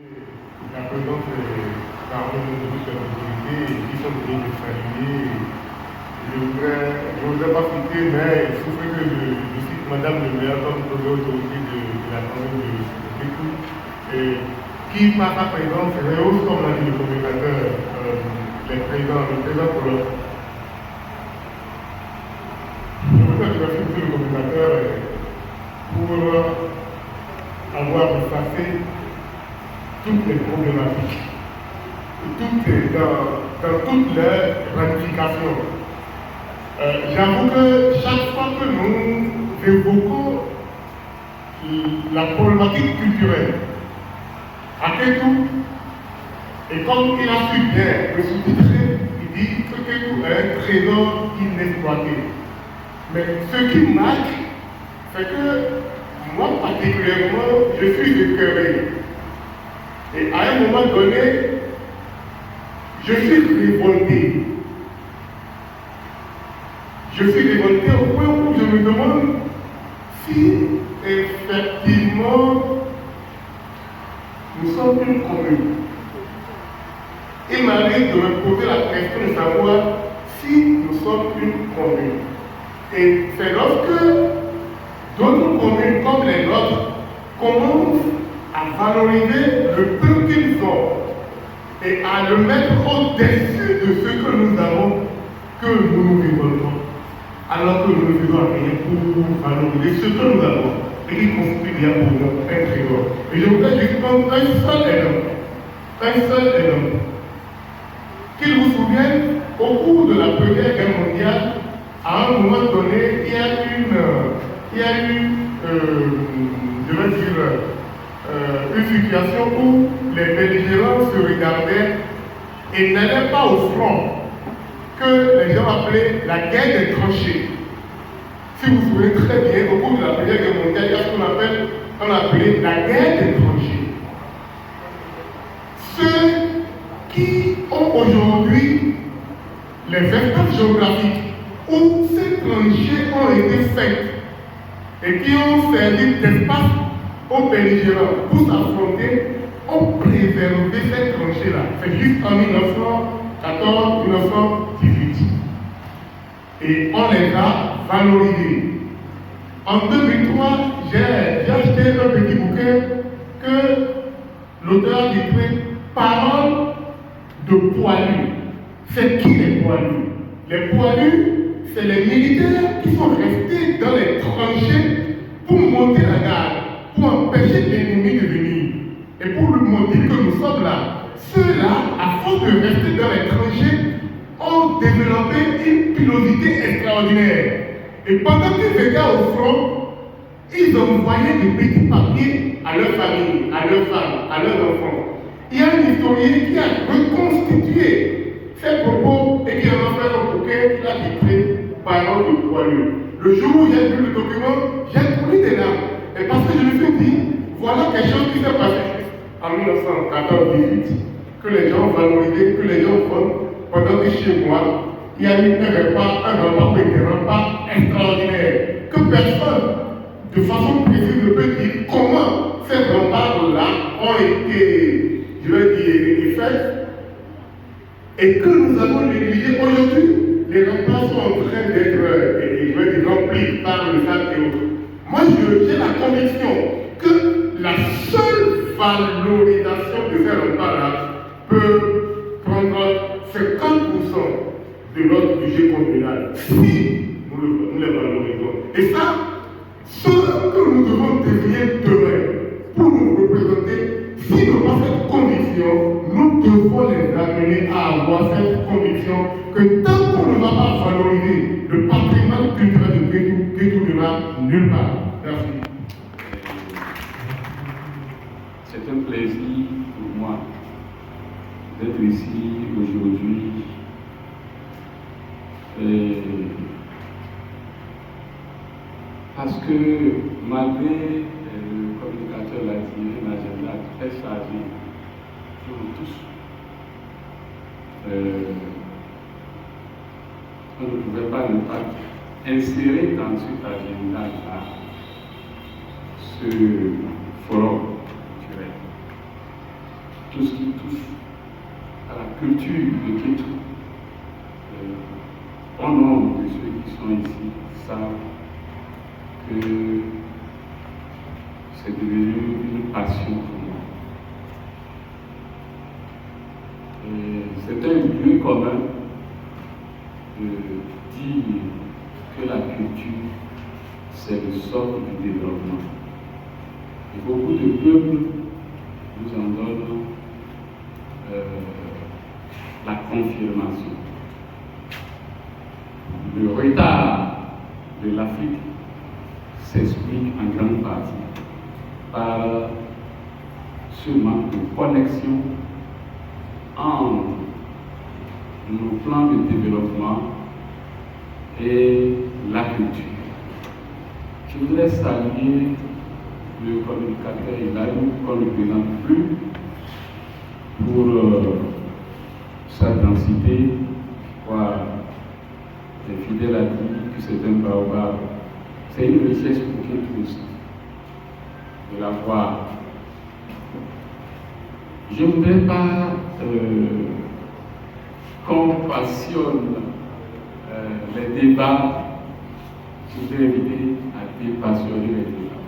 La présence parmi nos autorités qui sont venus nous saluer. Je ne voudrais pas citer, mais il faut que je cite Madame le maire comme première autorité de la commune de Bécou, qui par sa présence rehausse, comme l'a dit le communicateur, le président Colomb. Je voudrais remercier le communicateur pour avoir effacé toutes les problématiques, dans toutes les ramifications. J'avoue que chaque fois que nous évoquons la problématique culturelle, à Kétou, et comme il a su bien le sous-titrer, il dit que Kétou est un trésor inexploité. Mais ce qui marque, c'est que moi particulièrement, je suis écœuré. Et à un moment donné, je suis révolté. Je suis révolté au point où je me demande si effectivement nous sommes une commune. Il m'arrive de me poser la question de savoir si nous sommes une commune. Et c'est lorsque d'autres communes comme les nôtres commencent à valoriser le peu qu'ils ont et à le mettre au-dessus de ce que nous avons, que nous nous révoltons, alors que nous ne faisons rien pour valoriser ce que nous avons et qui constitue bien pour nous un trésor. Et je voudrais juste prendre un seul exemple. Qu'il vous souvienne, au cours de la Première Guerre mondiale, à un moment donné, il y a eu une situation où les belligérants se regardaient et n'allaient pas au front, que les gens appelaient la guerre des tranchées. Si vous vous souvenez très bien, au cours de la Première Guerre mondiale, il y a ce qu'on appelait la guerre des tranchées. Ceux qui ont aujourd'hui les espaces géographiques où ces tranchées ont été faites et qui ont servi d'espace aux belligérants pour s'affronter, ont préservé cette tranchée-là. C'est juste en 1914-1918. Et on les a valorisés. En 2003, j'ai acheté un petit bouquin que l'auteur a écrit Paroles de poilus. C'est qui les poilus? Les poilus, c'est les militaires qui sont restés dans les tranchées pour monter la garde, pour empêcher l'ennemi de venir. Et pour lui montrer que nous sommes là. Ceux-là, à force de rester dans les tranchées, ont développé une pilosité extraordinaire. Et pendant qu'ils étaient au front, ils envoyaient des petits papiers à leur famille, à leurs femmes, à leurs enfants. Il y a un historien qui a reconstitué ces propos et qui en a fait un bouquin qu'il a titré Paroles de poilus. Le jour où j'ai lu le document, j'ai coulé des larmes. Et parce que je me suis dit, voilà quelque chose qui s'est passé en 1914-18, que les gens ont valorisé, que les gens font, pendant que chez moi, il y a eu un repas extraordinaire, que personne, de façon précise, ne peut dire comment ces remparts-là ont été, je vais dire, faits, et que nous avons négligé aujourd'hui. Les remparts sont en train d'être remplis par le sac et autres. Moi, j'ai la conviction que la seule valorisation de ces remparts-là peut prendre 50% de notre budget communal si nous les valorisons. Et ça, ce que nous devons devenir demain pour nous représenter, si nous n'avons pas cette conviction, nous devons les amener à avoir cette conviction que tant qu'on ne va pas valoriser le patrimoine culturel de Kétou ne va nulle part. Merci. C'est un plaisir pour moi d'être ici aujourd'hui. Parce que malgré le communicateur l'a dit, une agenda très chargé pour nous tous, on ne pouvait pas ne pas insérer dans cet agenda-là ce forum culturel. tout ce qui touche à la culture de Kétou. Bon nombre de ceux qui sont ici savent que c'est devenu une passion pour moi. C'est un lieu commun de dire que la culture, c'est le socle du développement. Et beaucoup de peuples nous en donnent la confirmation. Le retard de l'Afrique s'explique en grande partie par ce manque de connexion entre nos plans de développement et la culture. Je voudrais saluer le communicateur Hilary, qu'on ne présente plus, pour sa densité. Les fidèles a dit que c'est un baobab. C'est une richesse pour tout aussi de la voir. Je ne voudrais pas qu'on passionne les débats. Je voudrais éviter à dépassionner les débats.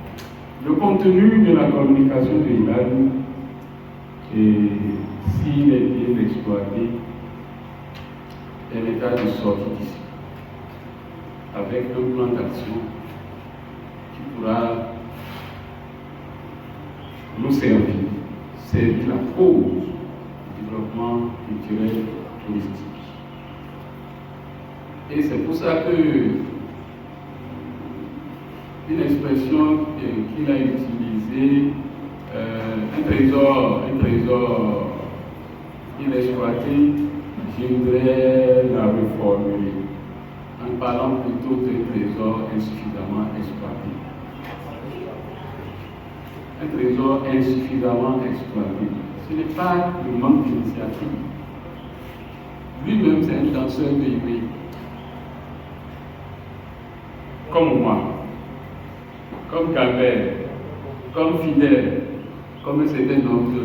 Le contenu de la communication de Hilary, et s'il est bien exploité, permettra de sortir d'ici avec un plan d'action qui pourra nous servir la cause du développement culturel touristique. Et c'est pour ça que une expression qu'il a utilisée, un trésor inexploité, je voudrais la reformuler en parlant plutôt d'un trésor insuffisamment exploité. Un trésor insuffisamment exploité. Ce n'est pas le manque d'initiative. Lui-même, c'est un danseur de Iwe. Comme moi, comme Calvert, comme Fidèle, comme un certain nombre de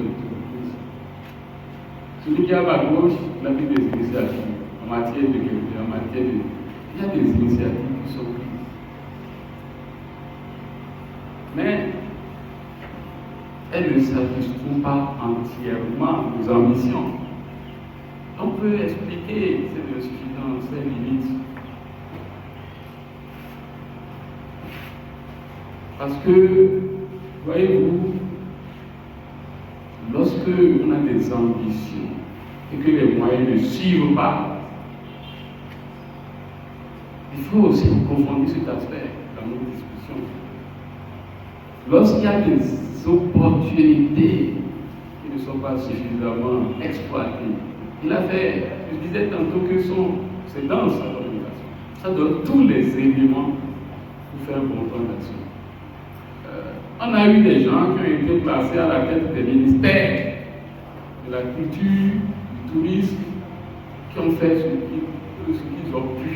celui qui est à ma gauche, il a pris des initiatives en matière de culture, en matière de... Il y a des initiatives qui sont prises. Mais elles ne satisfont pas entièrement nos ambitions. On peut expliquer cette insuffisance, ces limites. Parce que, voyez-vous, lorsque on a des ambitions et que les moyens ne suivent pas, il faut aussi confronter cet aspect dans nos discussions. Lorsqu'il y a des opportunités qui ne sont pas suffisamment exploitées, il a fait, je disais tantôt que c'est dans sa communication. Ça donne tous les éléments pour faire un bon plan d'action. On a eu des gens qui ont été placés à la tête des ministères de la culture, du tourisme, qui ont fait ce qu'ils ont pu.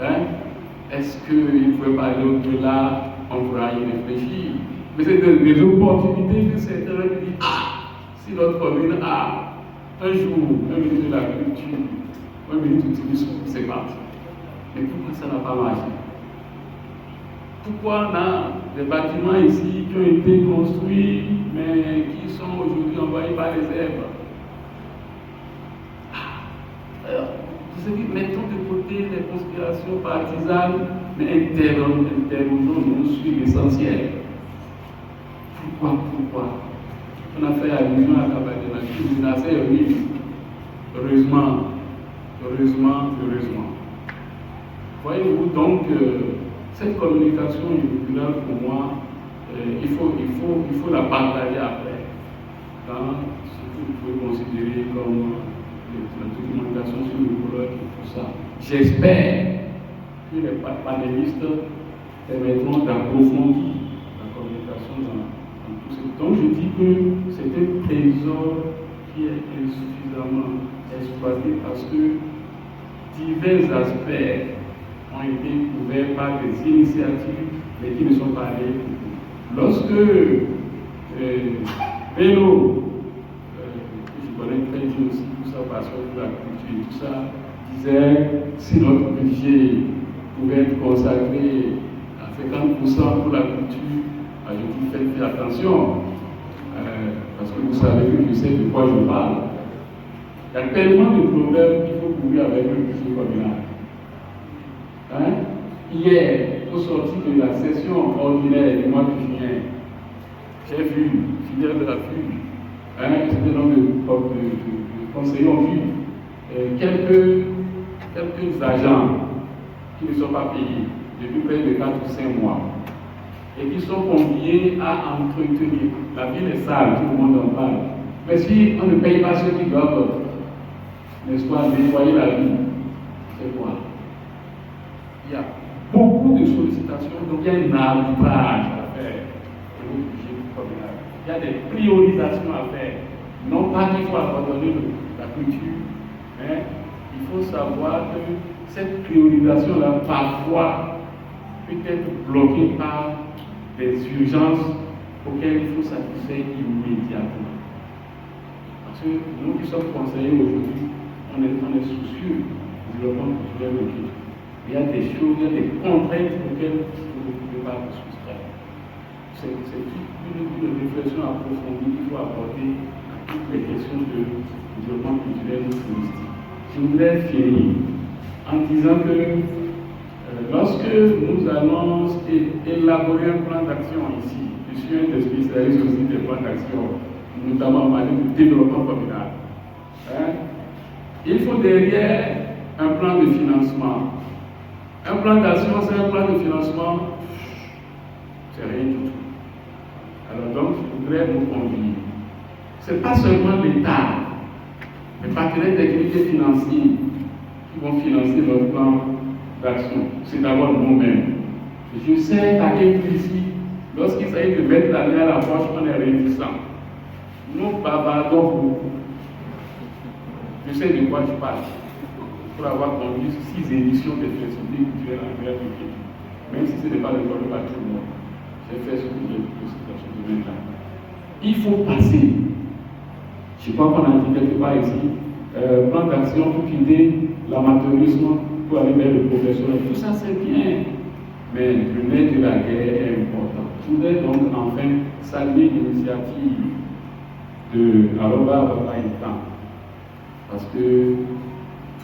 Hein? Est-ce qu'ils ne pouvaient pas aller au-delà? On pourra y réfléchir. Mais c'est des opportunités que certains ont dit, si notre commune a un jour un ministre de la culture, un ministre du tourisme, c'est parti. Mais pourquoi ça n'a pas marché? Pourquoi on a des bâtiments ici qui ont été construits, mais qui sont aujourd'hui envoyés par les herbes? Alors, mettons de côté les conspirations partisanes, mais interrogeons-nous sur l'essentiel. Pourquoi? On a fait allusion à la Kabbalah, c'est oui. Heureusement. Voyez-vous donc, cette communication inaugurale pour moi, il faut la partager après dans ce que vous pouvez considérer comme la documentation sur le colloque et tout ça. J'espère que les panélistes permettront d'approfondir la communication dans tout ce. Donc je dis que c'est un trésor qui est insuffisamment exploité parce que divers aspects ont été couverts par des initiatives, mais qui ne sont pas allées. Lorsque Bello et tout ça, disait si notre budget pouvait être consacré à 50% pour la culture, je dis faites attention, parce que vous savez que je sais de quoi je parle. Il y a tellement de problèmes qu'il faut courir avec le budget communal. Hier, au sorti de la session ordinaire du mois de juin, j'ai vu, filière de la FUG, un certain nombre de conseillers ont vu quelques agents qui ne sont pas payés depuis près de 4 ou 5 mois et qui sont conviés à entretenir. La ville est sale, tout le monde en parle. Mais si on ne paye pas ceux qui doivent, n'est-ce pas, nettoyer la ville, c'est quoi? Il y a beaucoup de sollicitations, donc il y a un arbitrage à faire au budget communal. Il y a des priorisations à faire. Non pas qu'il faut abandonner la culture, mais il faut savoir que cette priorisation-là, parfois, peut être bloquée par des urgences auxquelles il faut satisfaire immédiatement. Parce que nous qui sommes conseillers aujourd'hui, on est soucieux du développement culturel local. Il y a des choses, il y a des contraintes auxquelles vous ne pouvez pas vous soustraire. C'est une réflexion approfondie qu'il faut apporter à toutes les questions de développement culturel ou touristique. Je voudrais finir en disant que lorsque nous allons élaborer un plan d'action ici, je suis un des spécialistes aussi des plans d'action, notamment en matière de développement communal, il faut derrière un plan de financement. Un plan d'action, c'est un plan de financement, c'est rien du tout. Alors donc, je voudrais vous convier. Ce n'est pas seulement l'État, les partenaires techniques et financiers qui vont financer notre plan d'action. C'est d'abord nous-mêmes. Je sais qu'à ici, lorsqu'il s'agit de mettre la main à la poche, on est réticent. Nous bavardons beaucoup. Je sais de quoi je parle. Pour avoir conduit 6 éditions des festivités culturelles en République publique. Même si ce n'est pas le problème à tout le monde. J'ai fait ce que j'ai pu dans ce domaine-là. Il faut passer. Je crois qu'on a dit quelque part ici, plan d'action pour quitter l'amateurisme, pour aller vers le professionnel. Tout ça c'est bien, mais le nerf de la guerre est important. Je voudrais donc enfin saluer l'initiative de Aroba Babaïtan. Parce que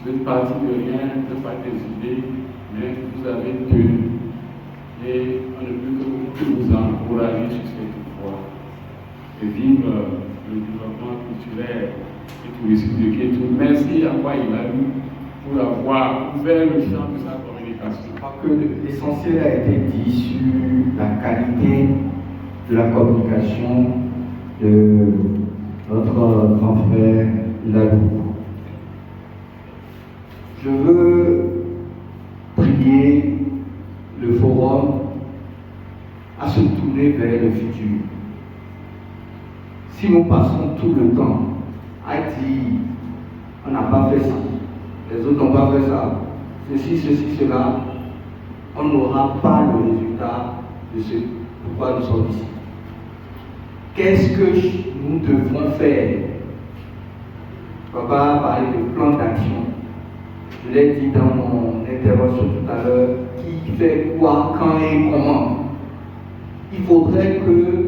vous êtes parti de rien, de pas des idées, mais vous avez tenu. Et on ne peut que vous encourager sur cette voie. Et vivre le développement culturel et touristique de Kétou. Merci à quoi il a eu pour avoir ouvert le champ de sa communication. Je crois que l'essentiel a été dit sur la qualité de la communication de notre grand frère Lalou. Je veux prier le forum à se tourner vers le futur. Si nous passons tout le temps à dire on n'a pas fait ça, les autres n'ont pas fait ça, ceci, cela, on n'aura pas le résultat de ce pourquoi nous sommes ici. Qu'est-ce que nous devrons faire? Papa a parlé de plan d'action. Je l'ai dit dans mon intervention tout à l'heure, qui fait quoi, quand et comment. Il faudrait que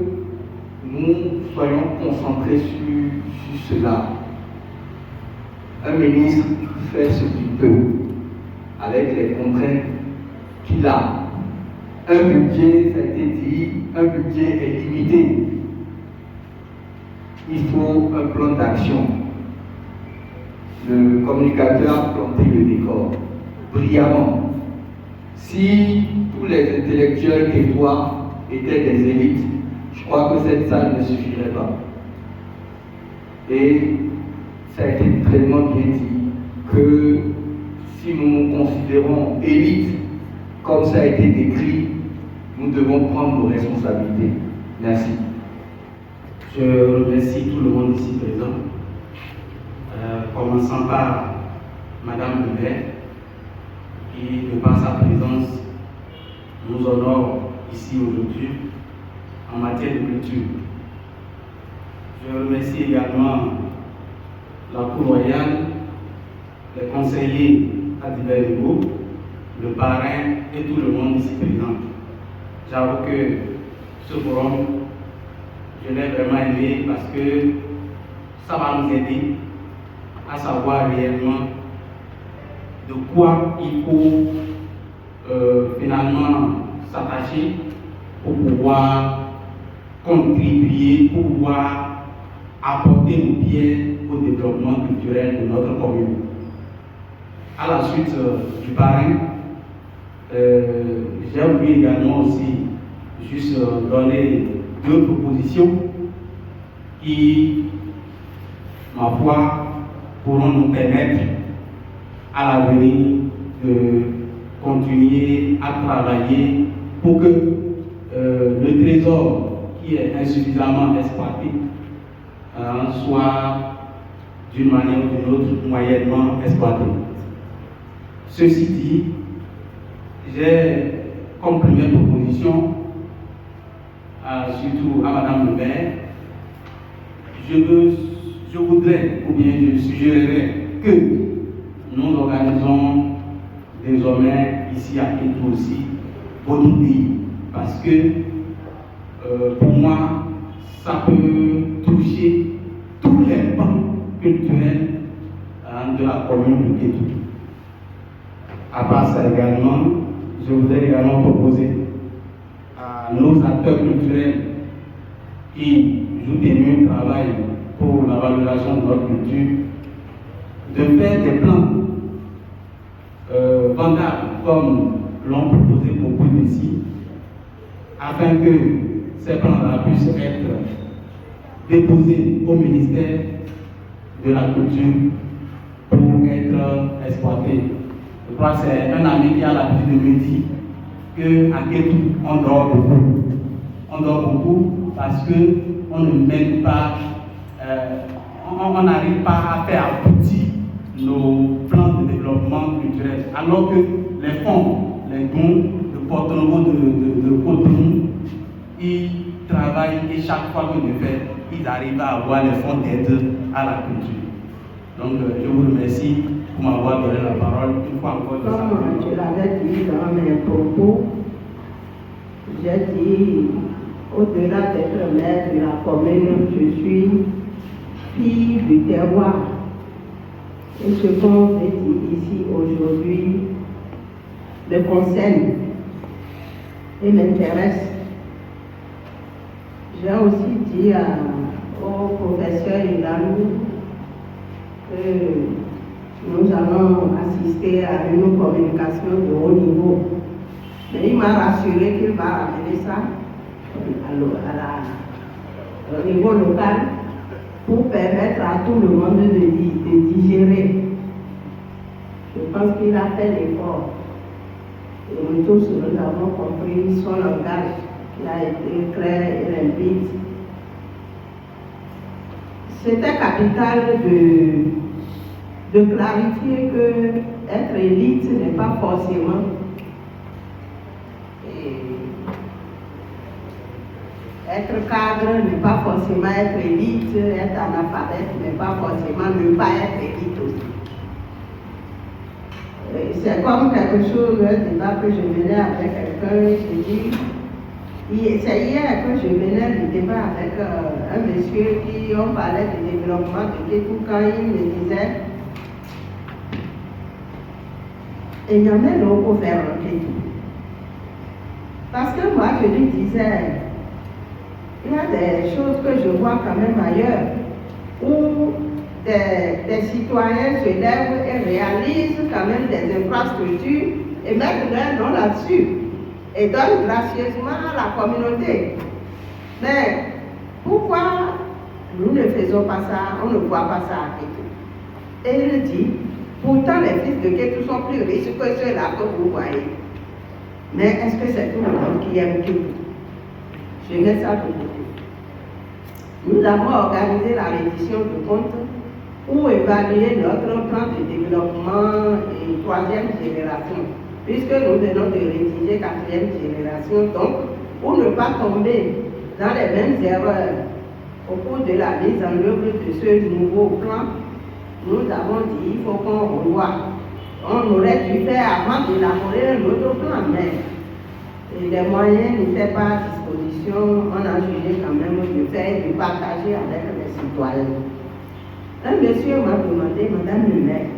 nous soyons concentrés sur cela. Un ministre fait ce qu'il peut, avec les contraintes qu'il a. Un budget, ça a été dit, un budget est limité. Il faut un plan d'action. Le communicateur a planté le décor brillamment. Si tous les intellectuels québécois étaient des élites, je crois que cette salle ne suffirait pas. Et ça a été tellement bien dit que si nous nous considérons élites, comme ça a été décrit, nous devons prendre nos responsabilités. Merci. Je remercie tout le monde ici présent. Commençant par Madame le maire, qui, de par sa présence, nous honore ici aujourd'hui en matière de culture. Je remercie également la Cour royale les conseillers à divers niveaux, le parrain et tout le monde ici présent. J'avoue que ce forum, je l'ai vraiment aimé parce que ça va nous aider à savoir réellement de quoi il faut finalement s'attacher pour pouvoir contribuer, pour pouvoir apporter nos pierres au développement culturel de notre commune. À la suite du parrain, j'ai voulu également aussi juste donner 2 propositions qui, ma foi, pourront nous permettre à l'avenir de continuer à travailler pour que le trésor qui est insuffisamment exploité soit d'une manière ou d'une autre moyennement exploité. Ceci dit, j'ai comme première proposition, surtout à Madame le maire, je voudrais ou bien je suggérerais que nous organisons désormais ici à Kétou aussi votre pays, parce que pour moi ça peut toucher tous les pans culturels de la commune de Kétou. À part ça également, je voudrais également proposer à nos acteurs culturels qui jouent des travail pour la valorisation de notre culture de faire des plans vendables comme l'ont proposé beaucoup d'ici, afin que ces plans-là puissent être déposés au ministère de la Culture pour être exploités. Je crois que c'est un ami qui a l'habitude de me dire qu'à Kétou, on dort beaucoup. On dort beaucoup parce qu'on ne mène pas, on n'arrive pas à faire aboutir nos plans de développement culturel. Alors que les fonds, les dons de Porto-Novo, de Cotonou, ils travaillent et chaque fois qu'ils le font, ils arrivent à avoir les fonds d'aide à la culture. Donc je vous remercie pour m'avoir donné la parole une fois encore. Comme je l'avais dit dans mes propos, j'ai dit, au-delà d'être maire de la commune, je suis fille du terroir. Et ce qu'on fait ici aujourd'hui me concerne et m'intéresse. J'ai aussi dit au professeur Ilanou que nous allons assister à une communication de haut niveau. Mais il m'a rassuré qu'il va amener ça au niveau local pour permettre à tout le monde de digérer. Je pense qu'il a fait l'effort. Et nous tous, nous avons compris son langage qui a été clair et limpide. C'était capital de clarifier que être élite n'est pas forcément être cadre n'est pas forcément être élite, être analphabète n'est pas forcément ne pas être élite aussi. C'est comme quelque chose, un débat que je menais avec quelqu'un, je dis, c'est hier que je menais le débat avec un monsieur qui, on parlait du développement de Kétou, quand il me disait, il y en a l'eau pour faire un Kétou. Parce que moi, je lui disais, il y a des choses que je vois quand même ailleurs, où des citoyens se lèvent et réalisent quand même des infrastructures et mettent leur nom là-dessus et donnent gracieusement à la communauté. Mais pourquoi nous ne faisons pas ça, on ne voit pas ça à Kétou? Et il dit, pourtant les fils de Kétou sont plus riches que ceux-là que vous voyez. Mais est-ce que c'est tout le monde qui aime Kétou? Je mets ça de côté. Nous avons organisé la reddition de comptes pour évaluer notre plan de développement et 3e génération, puisque nous venons de rédiger 4e génération. Donc, pour ne pas tomber dans les mêmes erreurs au cours de la mise en œuvre de ce nouveau plan, nous avons dit il faut qu'on revoie. On aurait dû faire avant d'élaborer l'autre plan, mais les moyens n'étaient pas à disposition. On a jugé quand même de faire, de partager avec les citoyens. Un monsieur m'a demandé, Madame le maire,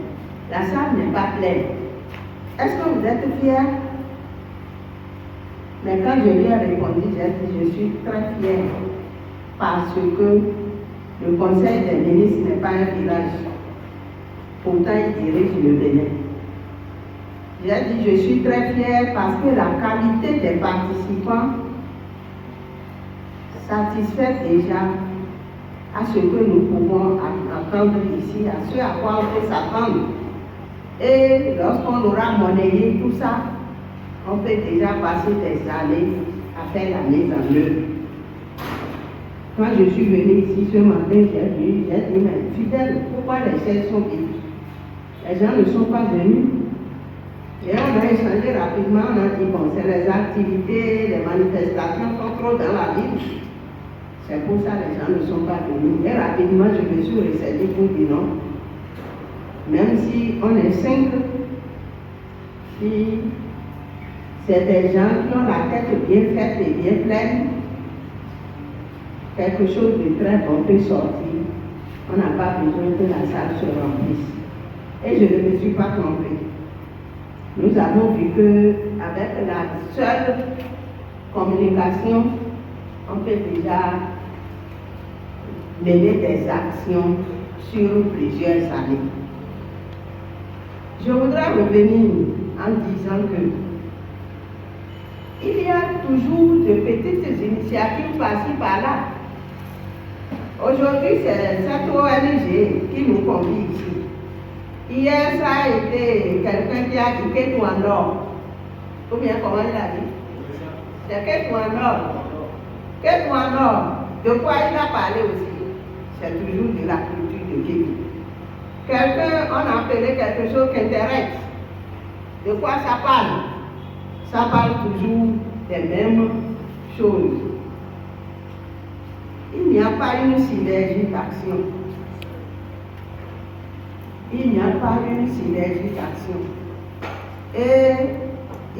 la salle n'est pas pleine. Est-ce que vous êtes fiers? Mais quand je lui ai répondu, j'ai dit, je suis très fière parce que le conseil des ministres n'est pas un village. Pourtant, il dirige le Bénin. J'ai dit, je suis très fière parce que la qualité des participants satisfait déjà à ce que nous pouvons attendre ici, à ce à quoi on peut s'attendre. Et lorsqu'on aura monnayé tout ça, on peut déjà passer des années à faire la mise en œuvre. Quand je suis venue ici ce matin, j'ai dit, mais fidèle, pourquoi les chaises sont vides? Les gens ne sont pas venus. Et on a échangé rapidement, on a dit, bon, c'est les activités, les manifestations sont trop dans la ville. C'est pour ça que les gens ne sont pas venus. Et rapidement, je me suis ressaisi pour dire non. Même si on est 5, si c'est des gens qui ont la tête bien faite et bien pleine, quelque chose de très bon peut sortir. On n'a pas besoin que la salle se remplisse. Et je ne me suis pas trompée. Nous avons vu qu'avec la seule communication, on peut déjà mener des actions sur plusieurs années. Je voudrais revenir en disant que il y a toujours de petites initiatives par-ci par-là. Aujourd'hui, c'est cette ONG qui nous convie ici. Hier, ça a été quelqu'un qui a dit que tout en or. Ou bien comment il a dit? C'est que tout en or. Que tout en or. De quoi il a parlé aussi? C'est toujours de la culture de Kébi. Quelqu'un, on a appelé quelque chose qu'intéresse. De quoi ça parle? Ça parle toujours des mêmes choses. Il n'y a pas une synergie d'action. Il n'y a pas une synergie d'action. Et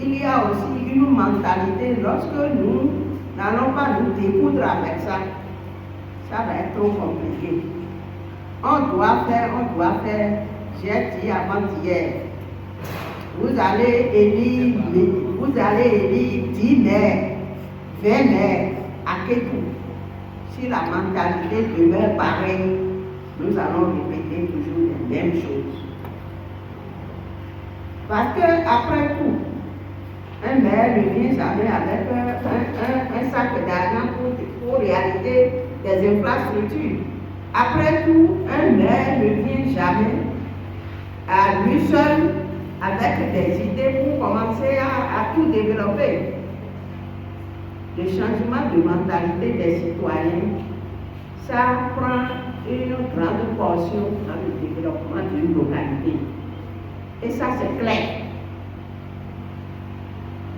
il y a aussi une mentalité, lorsque nous n'allons pas nous découdre avec ça, ça va être trop compliqué. On doit faire, j'ai dit avant-hier, vous allez élire 10 maires, 20 maires à Kékou. Si la mentalité demeure pareille, nous allons répéter toujours les mêmes choses. Parce que après tout, un maire ne vient jamais avec un sac d'argent pour réaliser des infrastructures. Après tout, un maire ne vient jamais à lui seul avec des idées pour commencer à tout développer. Le changement de mentalité des citoyens, ça prend une grande portion dans le développement d'une localité. Et ça, c'est clair.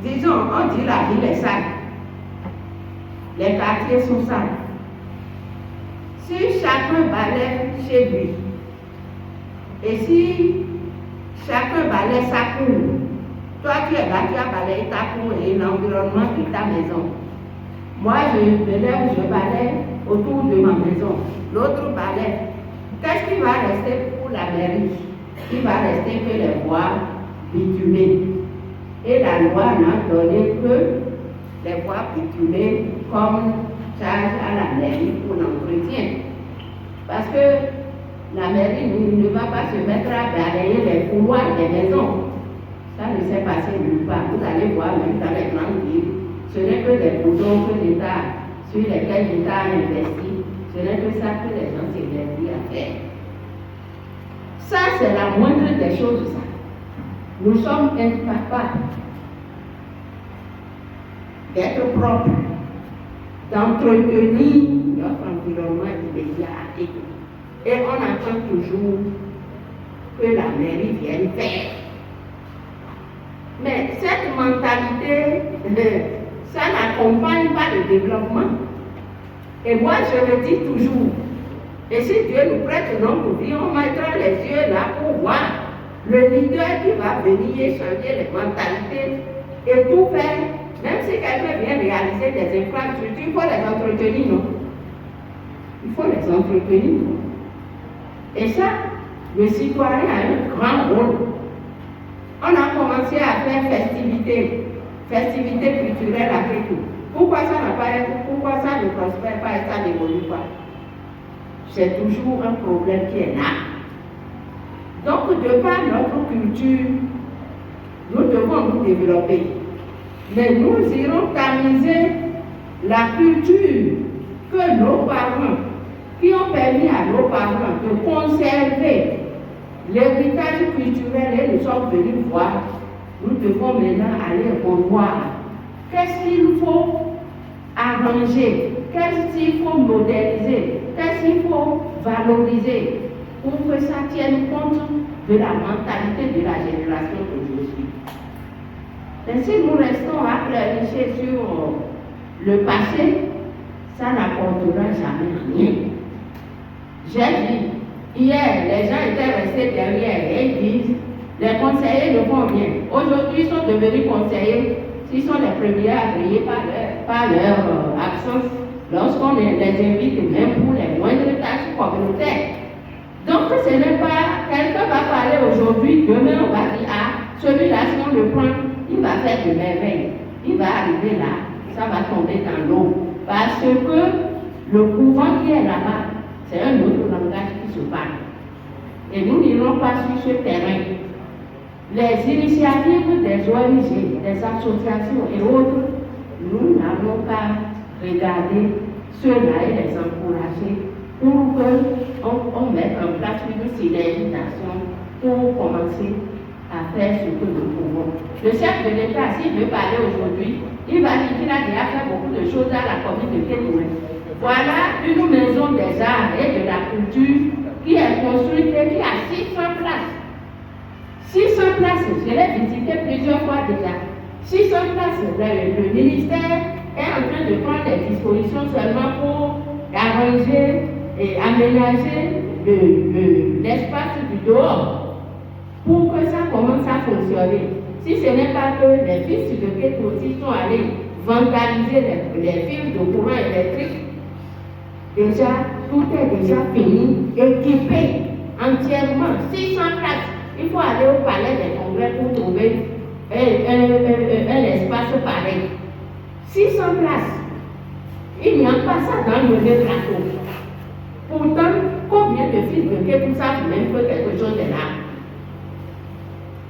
Disons, on dit la ville est sale. Les quartiers sont sales. Si chacun balaie chez lui, et si chacun balaie sa cour, toi tu es là, tu as balayé ta cour et l'environnement de ta maison. Moi, je me lève, je balaie autour de ma maison. L'autre balaie. Qu'est-ce qui va rester pour la mairie? Il va rester que les voies bitumées. Et la loi n'a donné que les voies bitumées comme charge à la mairie pour l'entretien. Parce que la mairie ne va pas se mettre à balayer les couloirs des maisons. Ça ne s'est passé nulle part. Vous allez voir même dans les grandes villes. Ce n'est que des boutons que l'État, sur lesquels l'État a investi. Ce n'est que ça que les gens s'évertuent à faire. Ça, c'est la moindre des choses, ça. Nous sommes incapables d'être propres, d'entretenir notre environnement immédiat à Kékou. Et on attend toujours que la mairie vienne faire. Mais cette mentalité, ça n'accompagne pas le développement. Et moi, je le dis toujours, Et si Dieu nous prête une longue vie, on mettra les yeux là pour voir le leader qui va venir changer les mentalités et tout faire. Même si quelqu'un vient réaliser des infrastructures, il faut les entretenir, non? Il faut les entretenir, non? Et ça, le citoyen a un grand rôle. On a commencé à faire festivités culturelles après tout. Pourquoi ça ne prospère pas et ça n'évolue pas? C'est toujours un problème qui est là. Donc, de par notre culture, nous devons nous développer. Mais nous irons tamiser la culture que nos parents, qui ont permis à nos parents de conserver l'héritage culturel et nous sommes venus voir. Nous devons maintenant aller revoir qu'est-ce qu'il faut arranger, qu'est-ce qu'il faut moderniser, qu'est-ce qu'il faut valoriser pour que ça tienne compte de la mentalité de la génération d'aujourd'hui. Mais si nous restons à pleurnicher sur le passé, ça n'apportera jamais rien. J'ai dit, hier, les gens étaient restés derrière et ils disent, les conseillers ne font rien. Aujourd'hui, ils sont devenus conseillers. S'ils sont les premiers à briller par leur absence, lorsqu'on les invite même pour les moindres tâches communautaires. Donc, ce n'est pas, quelqu'un va parler aujourd'hui, demain on va dire, ah, celui-là, si on le prend, il va faire de merveilles. Il va arriver là, ça va tomber dans l'eau. Parce que le courant qui est là-bas, c'est un autre langage qui se parle. Et nous n'irons pas sur ce terrain. Les initiatives des ONG, des associations et autres, nous n'avons qu'à regarder ceux-là et les encourager pour qu'on mette en place une synergisation pour commencer à faire ce que nous pouvons. Le chef de l'État, s'il veut parler aujourd'hui, il va dire qu'il a déjà fait beaucoup de choses à la commune de Kétoué. Voilà une maison des arts et de la culture qui est construite et qui a 600 places. 600 places, je l'ai visité plusieurs fois déjà. 600 places, le ministère est en train de prendre des dispositions seulement pour arranger et aménager l'espace du dehors pour que ça commence à fonctionner. Si ce n'est pas que les fils de Kétou aussi sont allés vandaliser les fils de courant électrique, déjà, tout est déjà fini, équipé entièrement, 600 places. Il faut aller au palais des congrès pour trouver un espace pareil. 600 places. Il n'y a pas ça dans le même plateau. Pourtant, combien de fils de Kétou savent même que quelque chose est là?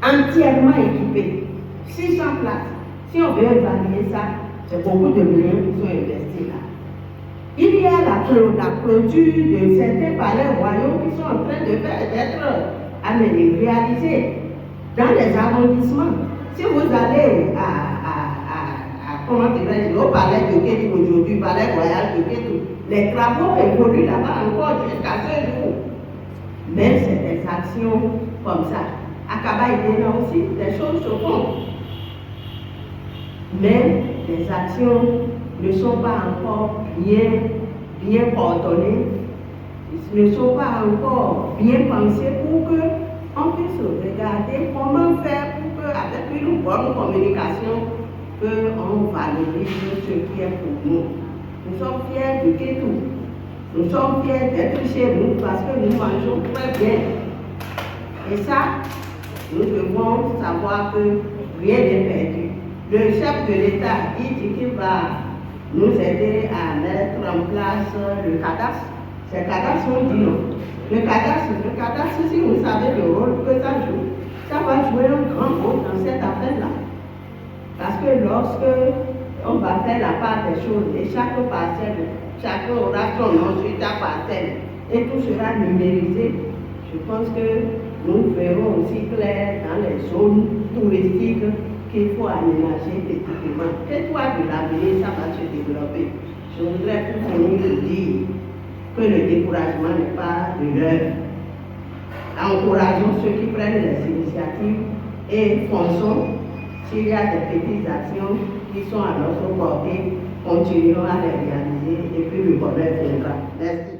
Entièrement équipé. 600 places. Si on veut évaluer ça, c'est beaucoup de millions qui sont investis là. Il y a la clôture de certains palais royaux qui sont en train d'être réalisés dans les arrondissements. Si vous allez au palais de Kétou aujourd'hui, palais royal de Kétou, les travaux évoluent là-bas encore jusqu'à ce jour. Mais c'est des actions comme ça. À Kabaïdena aussi, les choses se font. Mais les actions ne sont pas encore bien coordonnées, ne sont pas encore bien pensées pour qu'on puisse regarder comment faire pour qu'avec une bonne communication, qu'on valorise ce qui est pour nous. Nous sommes fiers de Kétou. Nous sommes fiers d'être chez nous parce que nous mangeons très bien. Et ça, nous devons savoir que rien n'est perdu. Le chef de l'État dit qu'il va nous aider à mettre en place le cadastre. C'est le cadastre, on dit non. Le cadastre, si vous savez le rôle que ça joue, ça va jouer un grand rôle dans cette affaire-là. Parce que lorsque on va faire la part des choses, et chaque parcelle, chacun aura son nom sur ta parcelle, et tout sera numérisé, je pense que nous verrons aussi clair dans les zones touristiques qu'il faut aménager effectivement. Que toi de l'avenir, ça va se développer. Je voudrais pour finir de dire que le découragement n'est pas de l'heure. Encourageons ceux qui prennent les initiatives et fonçons. S'il y a des petites actions qui sont à notre portée, continuons à les réaliser et puis le bonheur viendra. Merci.